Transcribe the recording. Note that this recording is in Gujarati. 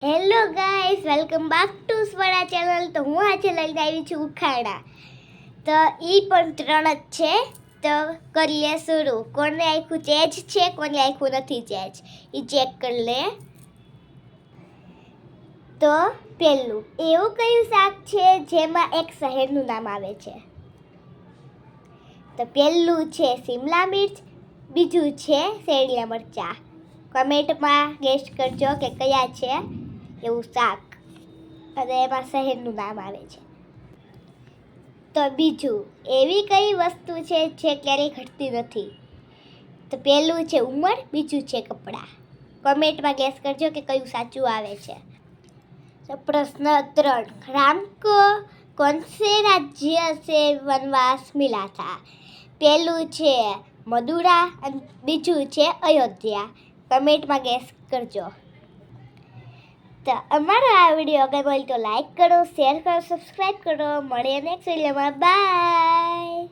Hello guys, welcome back to Swara channel. તો હું આજે લઈને આવી છું ઉખાણા. તો એ પણ 3 જ છે. તો કરીએ શરૂ. કોને આખું ચેજ છે, કોને આખું નથી ચેજ, એ ચેક કરી લે. તો પહેલું, એવું કયું શાક છે જેમાં એક શહેરનું નામ આવે છે? તો પહેલું છે શિમલા મિર્ચ, બીજું છે શેરડીયા મરચાં. કમેન્ટમાં ગેસ કરજો કે કયા છે એવું શાક અને એમાં શહેરનું નામ આવે છે. તો બીજું, એવી કઈ વસ્તુ છે જે ક્યારેય ઘટતી નથી? તો પહેલું છે ઉંમર, બીજું છે કપડાં. કમેન્ટમાં ગેસ કરજો કે કયું સાચું આવે છે. તો પ્રશ્ન 3, राम को कौन से राज्य से वनवास मिला था? પહેલું છે મદુરા અને બીજું છે અયોધ્યા. કમેન્ટમાં ગેસ કરજો. તો અમારો આ વિડીયો ગમ્યો હોય તો લાઈક કરો, શેર કરો, સબસ્ક્રાઈબ કરો. મળીએ નેક્સ્ટ વિડીયોમાં. બાય.